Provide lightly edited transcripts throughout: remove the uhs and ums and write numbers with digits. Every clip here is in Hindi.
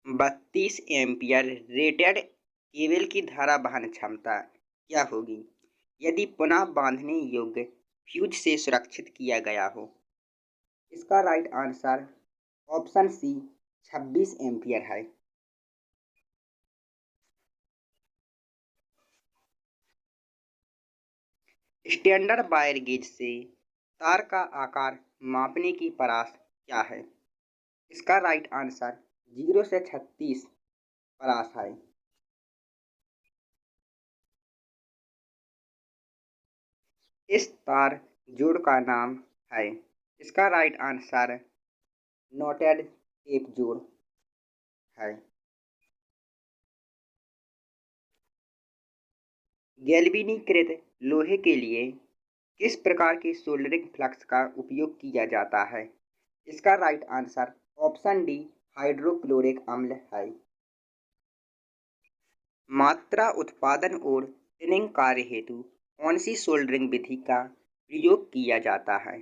32 एम्पियर रेटेड केबल की धारा वहन क्षमता क्या होगी यदि पुनः बांधने योग्य फ्यूज से सुरक्षित किया गया हो? इसका right answer option C 26 ampere है। स्टैंडर्ड वायर गेज से तार का आकार मापने की परास क्या है? इसका राइट आंसर 0 से 36 परास है। इस तार जोड़ का नाम है? इसका राइट आंसर नोटेड टेप जोड़ है। गैल्वेनीकृत लोहे के लिए किस प्रकार की सोल्डरिंग फ्लक्स का उपयोग किया जाता है? इसका right answer option D hydrochloric अम्ल है। मात्रा उत्पादन और टिनिंग कार्य हेतु कौन सी सोल्डरिंग विधि का प्रयोग किया जाता है?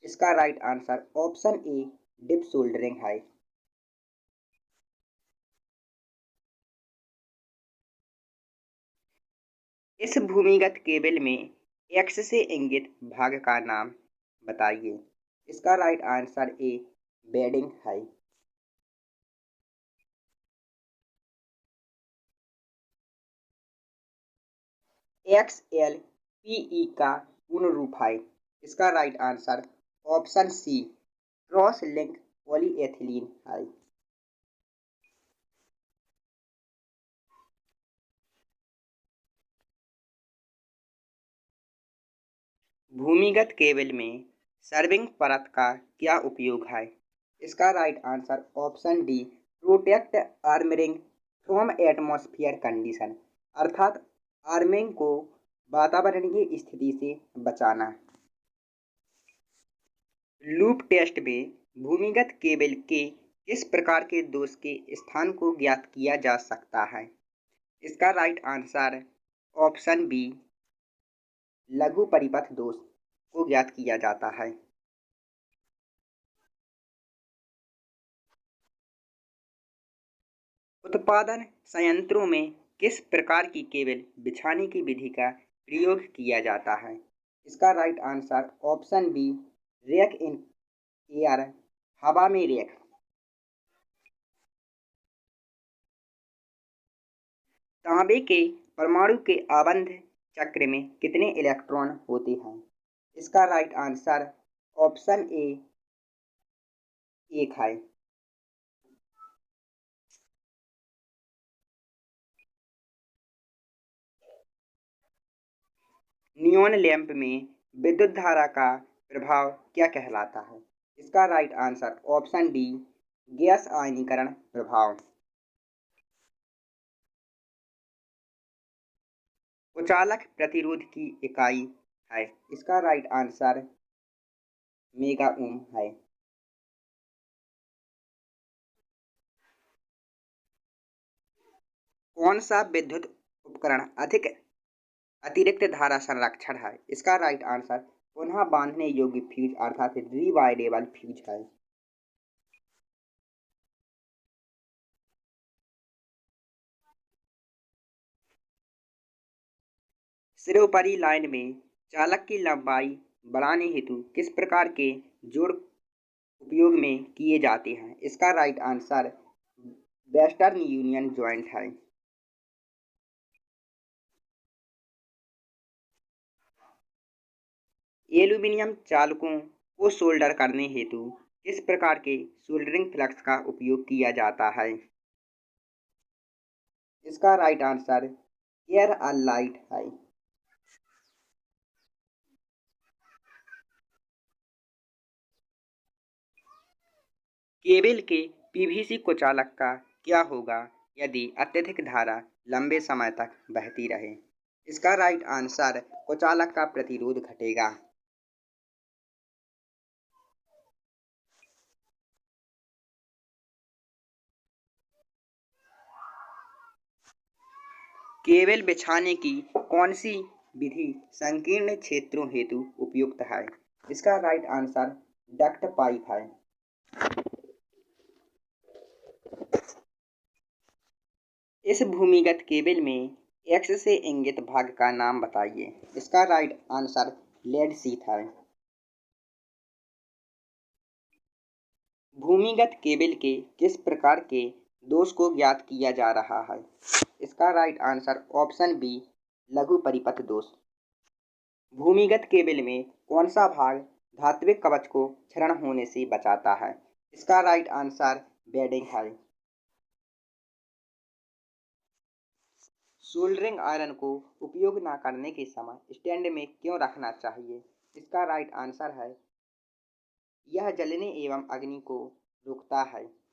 इसका right answer option A dip soldering है। इस भूमिगत केबल में एक्स से इंगित भाग का नाम बताइए। इसका राइट आंसर ए बेडिंग है। XLPE का पूर्ण रूप है? इसका right answer option C cross link polyethylene है। भूमिगत केबल में सर्विंग परत का क्या उपयोग है? इसका right answer option D protect armouring from atmosphere condition, अर्थात आर्मिंग को वातावरणीय स्थिति से बचाना। लूप टेस्ट में भूमिगत केबल के किस प्रकार के दोष के स्थान को ज्ञात किया जा सकता है? इसका राइट आंसर ऑप्शन बी लघु परिपथ दोष को ज्ञात किया जाता है। उत्पादन संयंत्रों में किस प्रकार की केबल बिछाने की विधि का प्रयोग किया जाता है? इसका right answer option B rack in air, हवा में रैक। तांबे के परमाणु के आबंध चक्र में कितने इलेक्ट्रॉन होते हैं? इसका राइट आंसर ऑप्शन ए 1 है। नियॉन लैंप में विद्युत धारा का प्रभाव क्या कहलाता है? इसका right answer option D gas आयनीकरण प्रभाव। कुचालक प्रतिरोध की इकाई है? इसका राइट आंसर मेगा ओम है। कौन सा विद्युत उपकरण अधिक अतिरिक्त धारा संरक्षण है? इसका राइट आंसर पुनः बांधने योग्य फ्यूज अर्थात रीवायरेबल फ्यूज है। सिरोपरी लाइन में चालक की लंबाई बढ़ाने हेतु किस प्रकार के जोड़ उपयोग में किए जाते हैं? इसका right answer western union joint है। एल्यूमीनियम चालकों को सोल्डर करने हेतु किस प्रकार के सोल्डरिंग फ्लक्स का उपयोग किया जाता है? इसका राइट आंसर एयर अलाइट है। केबल के पीवीसी कुचालक का क्या होगा यदि अत्यधिक धारा लंबे समय तक बहती रहे? इसका राइट आंसर कुचालक का प्रतिरोध घटेगा। केबल बिछाने की कौन सी विधि संकीर्ण क्षेत्रों हेतु उपयुक्त है? इसका राइट आंसर डक्ट पाइप है। इस भूमिगत केबल में एक्स से इंगित भाग का नाम बताइए। इसका राइट आंसर लेड शीथ है। भूमिगत केबल के किस प्रकार के दोष को ज्ञात किया जा रहा है? इसका राइट आंसर ऑप्शन बी लघु परिपथ दोष। भूमिगत केबल में कौन सा भाग धात्विक कवच को क्षरण होने से बचाता है? इसका राइट आंसर बेडिंग है। सोल्डरिंग आयरन को उपयोग न करने के समय स्टैंड में क्यों रखना चाहिए? इसका राइट आंसर है यह जलने एवं अग्नि को रोकता है।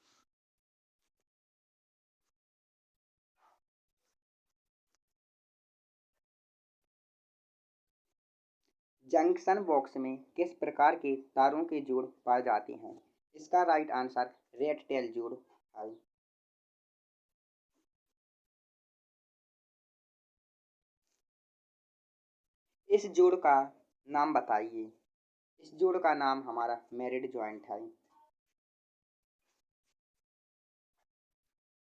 जंक्शन बॉक्स में किस प्रकार के तारों के जोड़ पाए जाते हैं? इसका राइट आंसर रेड टेल जोड़ है। इस जोड़ का नाम बताइए। इस जोड़ का नाम हमारा मैरिड जॉइंट है।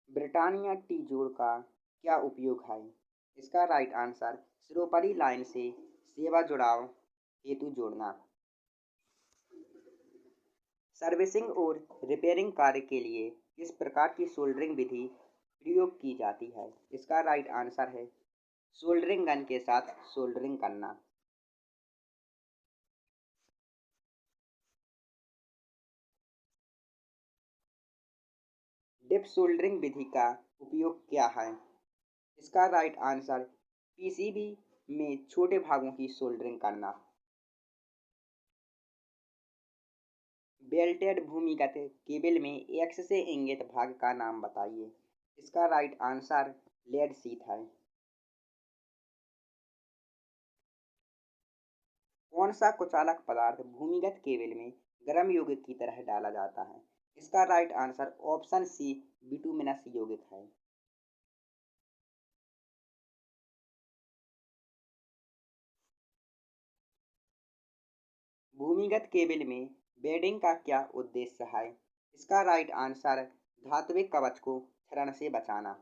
ब्रिटानिया टी जोड़ का क्या उपयोग है? इसका राइट आंसर सिरोपरी लाइन से सेवा जुड़ाव हेतु जोड़ना। सर्विसिंग और रिपेयरिंग कार्य के लिए किस प्रकार की सोल्डरिंग विधि प्रयोग की जाती है? इसका राइट आंसर है सोल्डरिंग गन के साथ सोल्डरिंग करना। डिप सोल्डरिंग विधि का उपयोग क्या है? इसका राइट आंसर पीसीबी में छोटे भागों की सोल्डरिंग करना। बेल्टेड भूमिगत केबल में एक्स से इंगित भाग का नाम बताइए। इसका राइट आंसर लेड शीथ है। कौन सा कुचालक पदार्थ भूमिगत केबल में गर्म यौगिक की तरह डाला जाता है? इसका right answer option C bituminous यौगिक है। भूमिगत केबल में बेडिंग का क्या उद्देश्य है? इसका राइट आंसर धात्विक कवच को क्षरण से बचाना।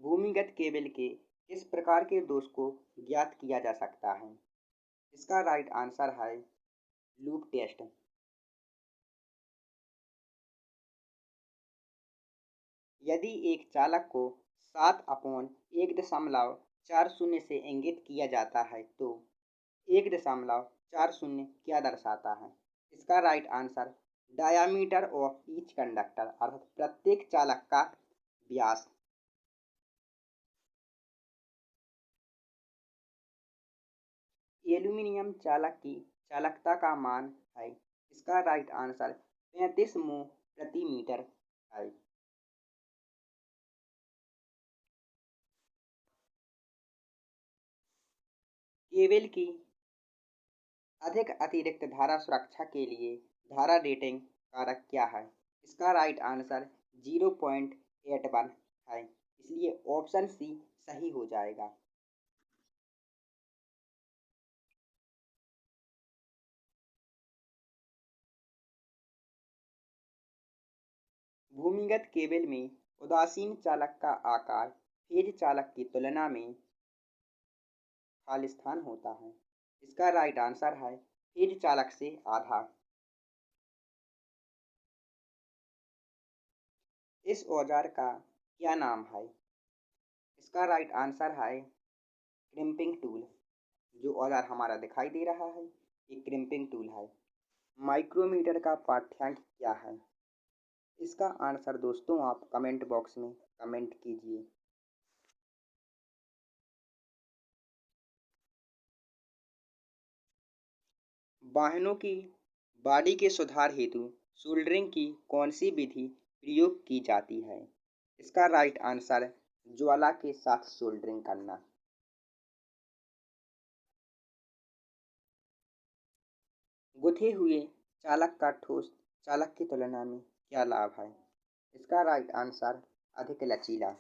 भूमिगत केबल के किस प्रकार के दोष को ज्ञात किया जा सकता है? इसका राइट आंसर है लूप टेस्ट। यदि एक चालक को 7/1.40 से इंगित किया जाता है तो 1.40 क्या दर्शाता है? इसका right answer diameter of each conductor अर्थात प्रत्येक चालक का व्यास। एल्यूमीनियम चालक की चालकता का मान है। इसका राइट आंसर 35 मो प्रति मीटर है। केबल की अधिक अतिरिक्त धारा सुरक्षा के लिए धारा रेटिंग कारक क्या है? इसका राइट आंसर 0.81 है। इसलिए ऑप्शन सी सही हो जाएगा। भूमिगत केबल में उदासीन चालक का आकार फेज चालक की तुलना में खालिस्तान होता है। इसका राइट आंसर है फेज चालक से आधा। इस औजार का क्या नाम है? इसका राइट आंसर है क्रिम्पिंग टूल। जो औजार हमारा दिखाई दे रहा है ये क्रिम्पिंग टूल है। माइक्रोमीटर का पाठ्यांक क्या है? इसका आंसर दोस्तों आप कमेंट बॉक्स में कमेंट कीजिए। वाहनों की बॉडी के सुधार हेतु सोल्डरिंग की कौन सी विधि प्रयोग की जाती है? इसका राइट आंसर ज्वाला के साथ सोल्डरिंग करना। गुथे हुए चालक का ठोस चालक की तुलना में क्या लाभ है? इसका राइट आंसर अधिक लचीला।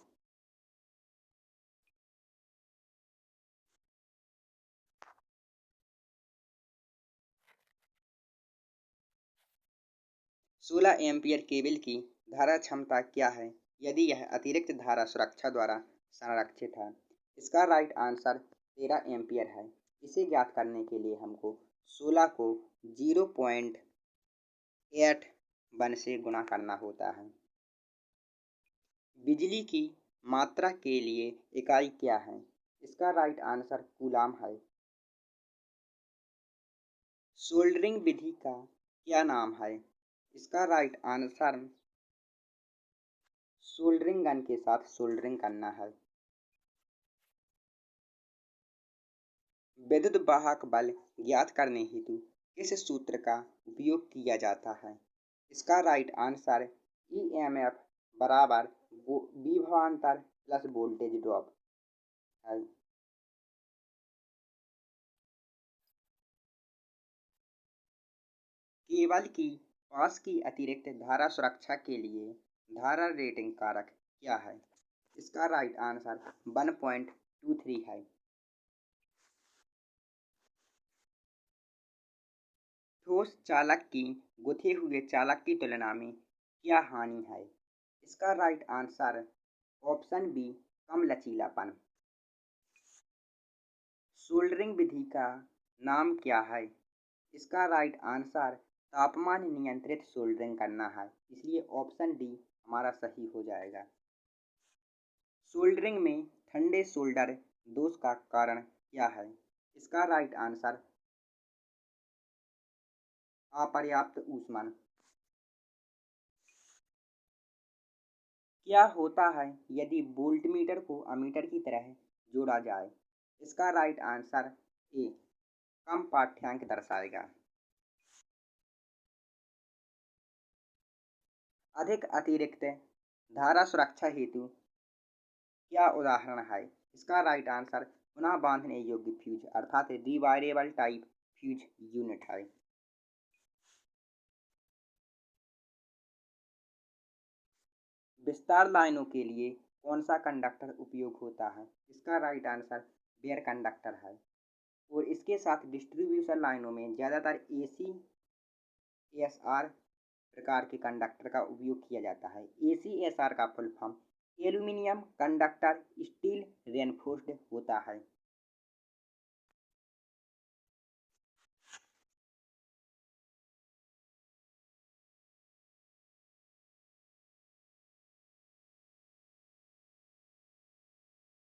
16 एम्पीयर केबल की धारा क्षमता क्या है यदि यह अतिरिक्त धारा सुरक्षा द्वारा संरक्षित है? इसका राइट आंसर 13 एम्पीयर है। इसे ज्ञात करने के लिए हमको 16 को 0.81 से गुणा करना होता है। बिजली की मात्रा के लिए इकाई क्या है? इसका राइट आंसर कूलाम है। सोल्डरिंग विधि का क्या नाम है? इसका राइट आंसर सोल्डरिंग गन के साथ सोल्डरिंग करना है। विद्युत वाहक बल ज्ञात करने हेतु किस सूत्र का उपयोग किया जाता है? इसका राइट आंसर ईएमएफ बराबर विभवांतर प्लस वोल्टेज ड्रॉप है। केबल की पास की अतिरिक्त धारा सुरक्षा के लिए धारा रेटिंग कारक क्या है? इसका राइट आंसर 1.23 है। ठोस चालक की गुथे हुए चालक की तुलना में क्या हानि है? इसका राइट आंसर ऑप्शन बी कम लचीलापन। सोल्डरिंग विधि का नाम क्या है? इसका राइट आंसर तापमान नियंत्रित सोल्डरिंग करना है, इसलिए ऑप्शन डी हमारा सही हो जाएगा। सोल्डरिंग में ठंडे सोल्डर दोष का कारण क्या है? इसका राइट आंसर अपर्याप्त ऊष्मन। क्या होता है यदि वोल्टमीटर को अमीटर की तरह जोड़ा जाए? इसका राइट आंसर ए कम पाठ्यांक दर्शाएगा। अधिक अतिरिक्त धारा सुरक्षा हेतु क्या उदाहरण है? इसका राइट आंसर पुनः बांधने योग्य फ्यूज अर्थात रिवायरेबल टाइप फ्यूज यूनिट है। विस्तार लाइनों के लिए कौन सा कंडक्टर उपयोग होता है? इसका राइट आंसर बेयर कंडक्टर है। और इसके साथ डिस्ट्रीब्यूशन लाइनों में ज़्यादातर ACSR प्रकार के कंडक्टर का उपयोग किया जाता है। ACSR का full form aluminium conductor steel reinforced होता है।